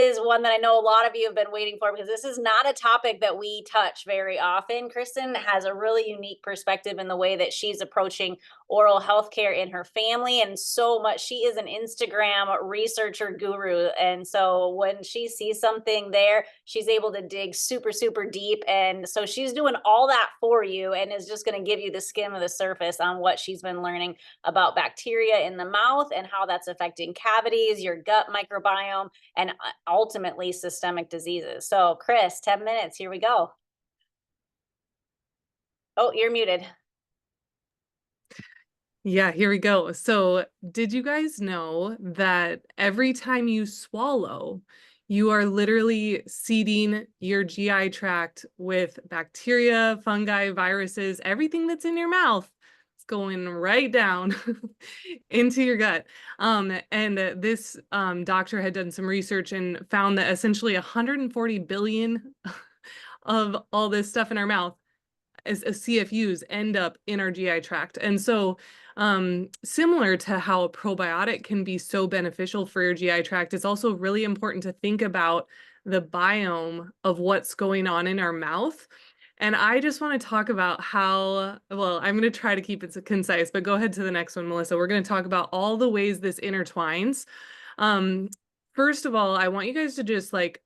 is one that I know a lot of you have been waiting for because this is not a topic that we touch very often. Kristen has a really unique perspective in the way that she's approaching oral health care in her family. And so much, she is an Instagram researcher guru. And so when she sees something there, she's able to dig super, super deep. And so she's doing all that for you and is just going to give you the skim of the surface on what she's been learning about bacteria in the mouth and how that's affecting cavities, your gut microbiome, and ultimately systemic diseases. So, Chris, 10 minutes. Here we go. Oh, you're muted. Yeah, here we go. So, did you guys know that every time you swallow, you are literally seeding your GI tract with bacteria, fungi, viruses, everything that's in your mouth? It's going right down into your gut. And this doctor had done some research and found that essentially 140 billion of all this stuff in our mouth as CFUs end up in our GI tract. And so, similar to how a probiotic can be so beneficial for your GI tract, it's also really important to think about the biome of what's going on in our mouth. And I just want to talk about how, well, I'm going to try to keep it concise, but go ahead to the next one, Melissa. We're going to talk about all the ways this intertwines. Um, First of all, I want you guys to just like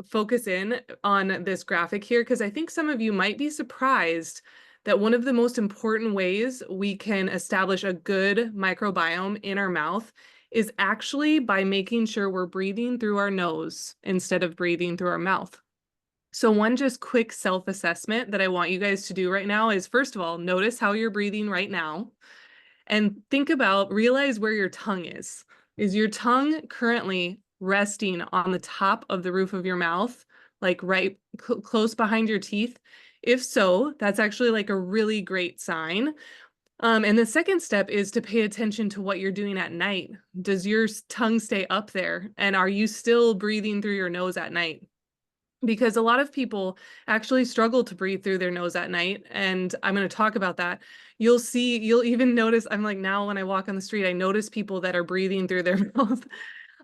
focus in on this graphic here because I think some of you might be surprised that one of the most important ways we can establish a good microbiome in our mouth is actually by making sure we're breathing through our nose instead of breathing through our mouth. So one just quick self-assessment that I want you guys to do right now is, first of all, notice how you're breathing right now and realize where your tongue is. Is your tongue currently resting on the top of the roof of your mouth, like right close behind your teeth? If so, that's actually like a really great sign. And the second step is to pay attention to what you're doing at night. Does your tongue stay up there? And are you still breathing through your nose at night? Because a lot of people actually struggle to breathe through their nose at night. And I'm going to talk about that. You'll even notice, I'm like now when I walk on the street, I notice people that are breathing through their mouth.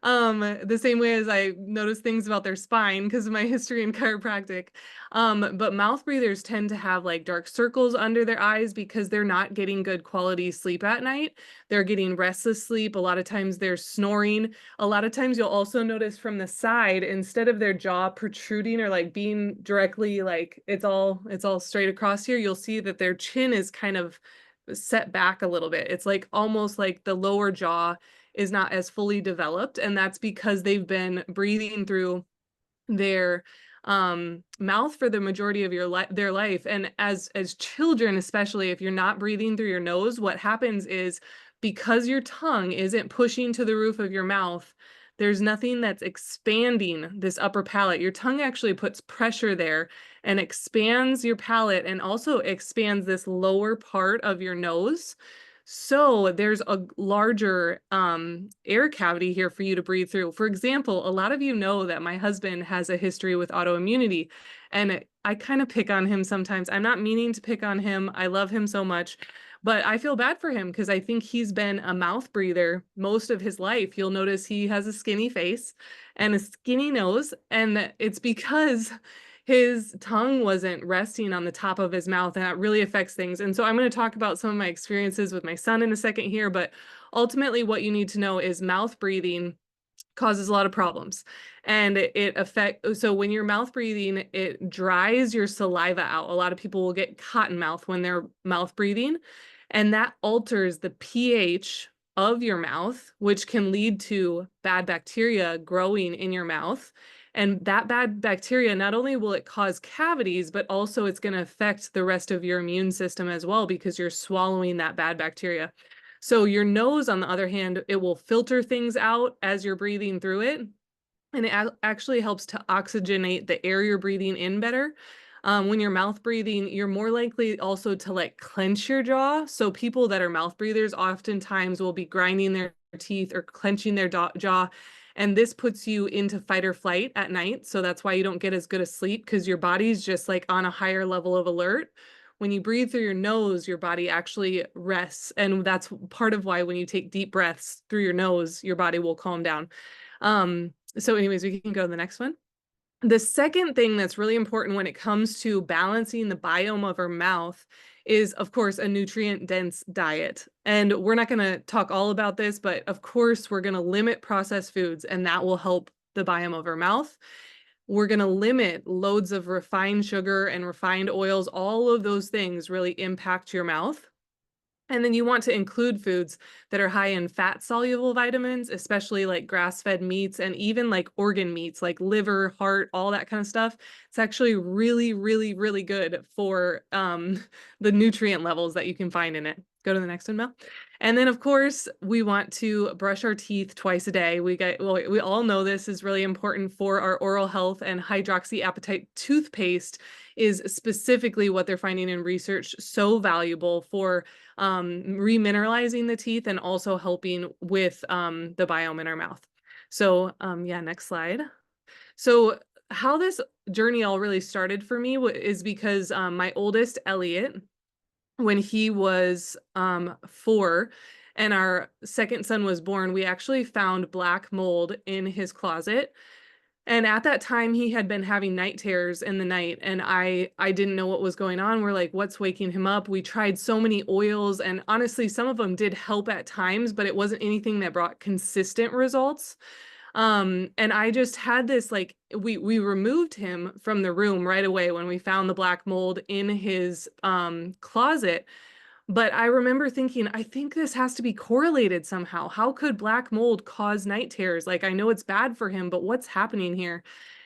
The same way as I notice things about their spine because of my history in chiropractic. But mouth breathers tend to have like dark circles under their eyes because they're not getting good quality sleep at night. They're getting restless sleep. A lot of times they're snoring. A lot of times you'll also notice from the side, instead of their jaw protruding or like being directly like it's all straight across here, you'll see that their chin is kind of set back a little bit. It's like almost like the lower jaw is not as fully developed, and that's because they've been breathing through their mouth for the majority of their life. And as children, especially if you're not breathing through your nose, what happens is because your tongue isn't pushing to the roof of your mouth, there's nothing that's expanding this upper palate. Your tongue actually puts pressure there and expands your palate and also expands this lower part of your nose. So there's a larger air cavity here for you to breathe through. For example, a lot of you know that my husband has a history with autoimmunity, and I kind of pick on him sometimes. I'm not meaning to pick on him. I love him so much, but I feel bad for him because I think he's been a mouth breather most of his life. You'll notice he has a skinny face and a skinny nose, and it's because his tongue wasn't resting on the top of his mouth, and that really affects things. And so I'm going to talk about some of my experiences with my son in a second here, but ultimately what you need to know is mouth breathing causes a lot of problems. And so when you're mouth breathing, it dries your saliva out. A lot of people will get cotton mouth when they're mouth breathing, and that alters the pH of your mouth, which can lead to bad bacteria growing in your mouth. And that bad bacteria, not only will it cause cavities, but also it's going to affect the rest of your immune system as well because you're swallowing that bad bacteria. So your nose, on the other hand, it will filter things out as you're breathing through it. And it actually helps to oxygenate the air you're breathing in better. When you're mouth breathing, you're more likely also to like clench your jaw. So people that are mouth breathers oftentimes will be grinding their teeth or clenching their jaw. And this puts you into fight or flight at night. So that's why you don't get as good a sleep because your body's just like on a higher level of alert. When you breathe through your nose, your body actually rests. And that's part of why when you take deep breaths through your nose, your body will calm down. So anyways, we can go to the next one. The second thing that's really important when it comes to balancing the biome of our mouth is, of course, a nutrient-dense diet. And we're not going to talk all about this, but of course, we're going to limit processed foods, and that will help the biome of our mouth. We're going to limit loads of refined sugar and refined oils. All of those things really impact your mouth. And then you want to include foods that are high in fat-soluble vitamins, especially like grass-fed meats and even like organ meats, like liver, heart, all that kind of stuff. It's actually really, really, really good for the nutrient levels that you can find in it. Go to the next one, Mel. And then, of course, we want to brush our teeth twice a day. Well, we all know this is really important for our oral health, and hydroxyapatite toothpaste is specifically what they're finding in research so valuable for remineralizing the teeth and also helping with the biome in our mouth. So yeah, next slide. So how this journey all really started for me is because my oldest, Elliot, when he was 4 and our second son was born, we actually found black mold in his closet. And at that time, he had been having night terrors in the night, and I didn't know what was going on. We're like, what's waking him up? We tried so many oils, and honestly, some of them did help at times, but it wasn't anything that brought consistent results. And I just had this like we removed him from the room right away when we found the black mold in his closet. But I remember thinking, I think this has to be correlated somehow. How could black mold cause night terrors? Like, I know it's bad for him, but what's happening here?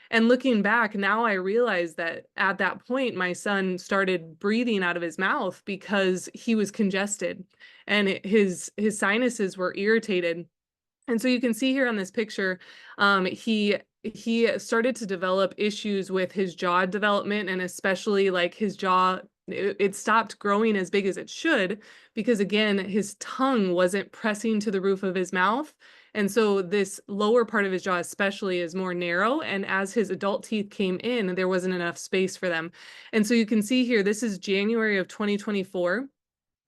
And looking back, now I realize that at that point, my son started breathing out of his mouth because he was congested and his sinuses were irritated. And so you can see here on this picture, he started to develop issues with his jaw development, and especially like his jaw, it stopped growing as big as it should because again, his tongue wasn't pressing to the roof of his mouth. And so this lower part of his jaw especially is more narrow. And as his adult teeth came in, there wasn't enough space for them. And so you can see here, this is January of 2024.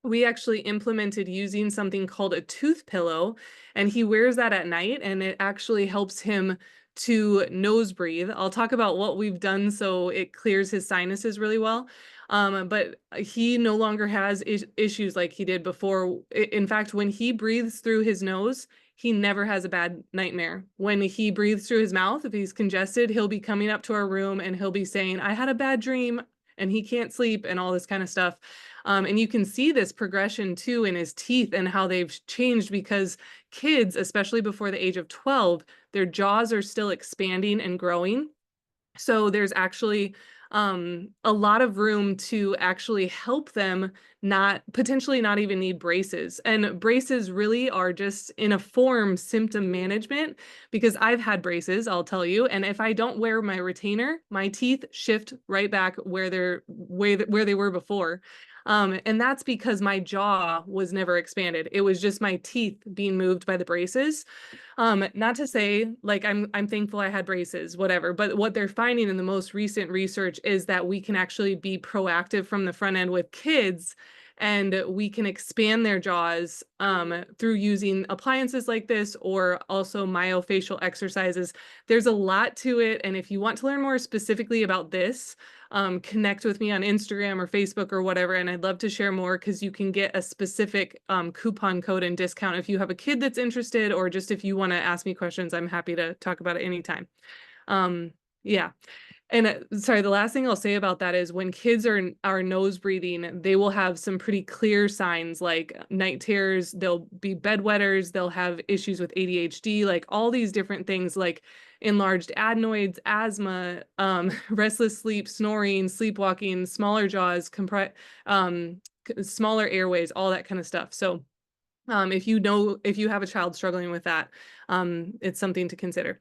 We actually implemented using something called a tooth pillow, and he wears that at night, and it actually helps him to nose breathe. I'll talk about what we've done so it clears his sinuses really well. But he no longer has issues like he did before. In fact, when he breathes through his nose, he never has a bad nightmare. When he breathes through his mouth, if he's congested, he'll be coming up to our room and he'll be saying, I had a bad dream, and he can't sleep and all this kind of stuff. And you can see this progression too in his teeth and how they've changed because kids, especially before the age of 12, their jaws are still expanding and growing. So there's actually a lot of room to actually help them potentially not even need braces. And braces really are just in a form symptom management because I've had braces, I'll tell you. And if I don't wear my retainer, my teeth shift right back where where they were before. And that's because my jaw was never expanded. It was just my teeth being moved by the braces. Not to say like I'm thankful I had braces, whatever, but what they're finding in the most recent research is that we can actually be proactive from the front end with kids and we can expand their jaws through using appliances like this or also myofascial exercises. There's a lot to it, and if you want to learn more specifically about this, connect with me on Instagram or Facebook or whatever, and I'd love to share more because you can get a specific coupon code and discount if you have a kid that's interested or just if you want to ask me questions. I'm happy to talk about it anytime. Yeah. And sorry, the last thing I'll say about that is when kids are nose breathing, they will have some pretty clear signs like night terrors, they'll be bedwetters, they'll have issues with ADHD, like all these different things like enlarged adenoids, asthma, restless sleep, snoring, sleepwalking, smaller jaws, smaller airways, all that kind of stuff. So if you have a child struggling with that, it's something to consider.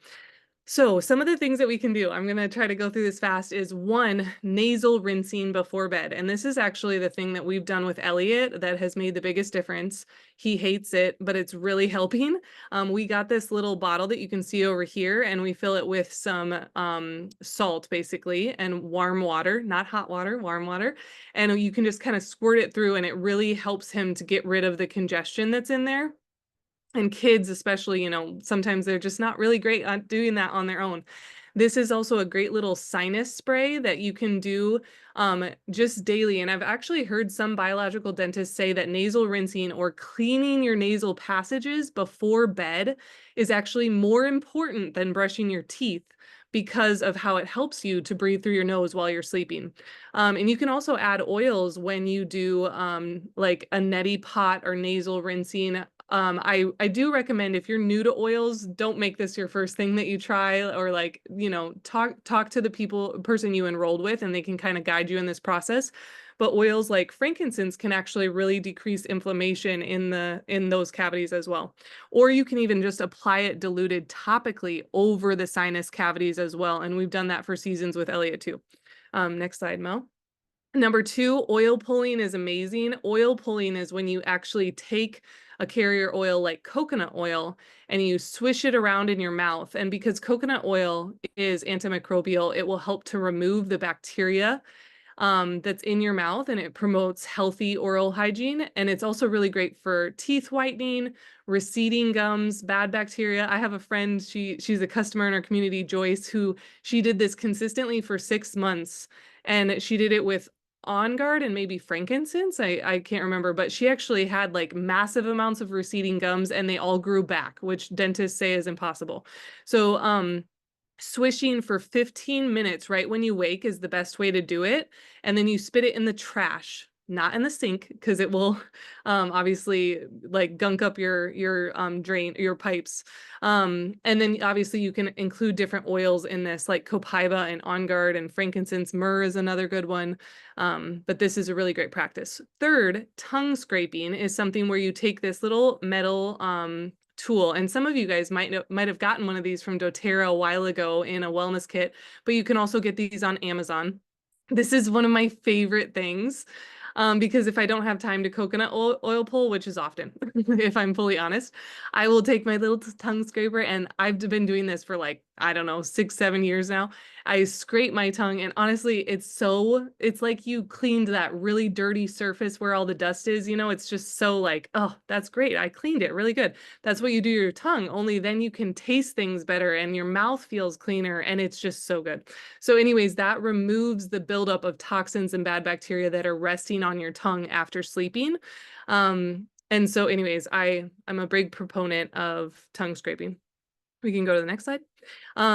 So some of the things that we can do, I'm going to try to go through this fast, is one, nasal rinsing before bed. And this is actually the thing that we've done with Elliot that has made the biggest difference. He hates it, but it's really helping. We got this little bottle that you can see over here, and we fill it with some salt, basically, and warm water, not hot water, warm water. And you can just kind of squirt it through, and it really helps him to get rid of the congestion that's in there. And kids especially, sometimes they're just not really great at doing that on their own. This is also a great little sinus spray that you can do just daily. And I've actually heard some biological dentists say that nasal rinsing or cleaning your nasal passages before bed is actually more important than brushing your teeth because of how it helps you to breathe through your nose while you're sleeping. And you can also add oils when you do like a neti pot or nasal rinsing. I do recommend, if you're new to oils, don't make this your first thing that you try, or like, talk to the person you enrolled with, and they can kind of guide you in this process. But oils like frankincense can actually really decrease inflammation in those cavities as well. Or you can even just apply it diluted topically over the sinus cavities as well. And we've done that for seasons with Elliot too. Next slide, Mel. Number two, oil pulling is amazing. Oil pulling is when you actually take a carrier oil like coconut oil and you swish it around in your mouth. And because coconut oil is antimicrobial, it will help to remove the bacteria that's in your mouth, and it promotes healthy oral hygiene. And it's also really great for teeth whitening, receding gums, bad bacteria. I have a friend, she's a customer in our community, Joyce, who she did this consistently for 6 months. And she did it with On Guard and maybe frankincense. I can't remember, but she actually had like massive amounts of receding gums and they all grew back, which dentists say is impossible. So, swishing for 15 minutes right when you wake is the best way to do it. And then you spit it in the trash, not in the sink, because it will obviously like gunk up your drain, your pipes. And then obviously you can include different oils in this, like copaiba and On Guard and frankincense. Myrrh is another good one. But this is a really great practice. Third, tongue scraping is something where you take this little metal tool. And some of you guys might have gotten one of these from doTERRA a while ago in a wellness kit, but you can also get these on Amazon. This is one of my favorite things because if I don't have time to coconut oil pull, which is often, if I'm fully honest, I will take my little tongue scraper, and I've been doing this for like, I don't know, 6-7 years now. I scrape my tongue, and honestly, it's like you cleaned that really dirty surface where all the dust is, it's just so like, oh, that's great. I cleaned it really good. That's what you do to your tongue, only then you can taste things better and your mouth feels cleaner, and it's just so good. So anyways, that removes the buildup of toxins and bad bacteria that are resting on your tongue after sleeping. And so anyways, I'm a big proponent of tongue scraping. We can go to the next slide.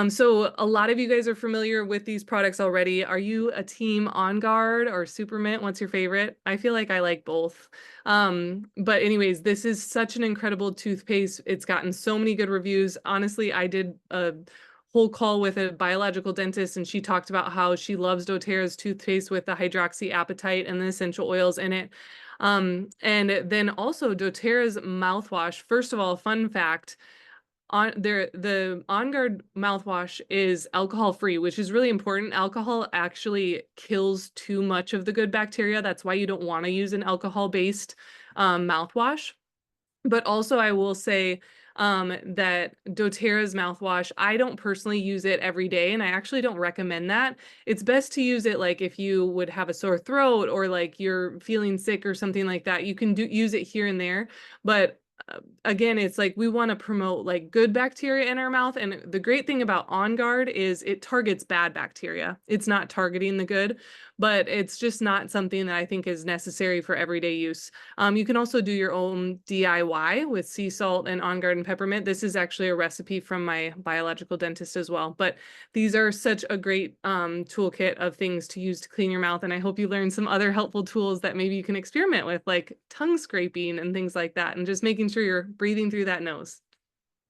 So a lot of you guys are familiar with these products already. Are you a team On Guard or Supermint? What's your favorite? I feel like I like both. But anyways, this is such an incredible toothpaste. It's gotten so many good reviews. Honestly, I did a whole call with a biological dentist, and she talked about how she loves doTERRA's toothpaste with the hydroxyapatite and the essential oils in it. And then also doTERRA's mouthwash. First of all, fun fact, the On Guard mouthwash is alcohol free, which is really important. Alcohol actually kills too much of the good bacteria. That's why you don't want to use an alcohol based mouthwash. But also, I will say that doTERRA's mouthwash, I don't personally use it every day, and I actually don't recommend that. It's best to use it like if you would have a sore throat or like you're feeling sick or something like that. You can use it here and there, but again, it's like we want to promote like good bacteria in our mouth. And the great thing about On Guard is it targets bad bacteria. It's not targeting the good, but it's just not something that I think is necessary for everyday use. You can also do your own DIY with sea salt and On Guard and peppermint. This is actually a recipe from my biological dentist as well. But these are such a great toolkit of things to use to clean your mouth. And I hope you learned some other helpful tools that maybe you can experiment with, like tongue scraping and things like that, and just making sure you're breathing through that nose.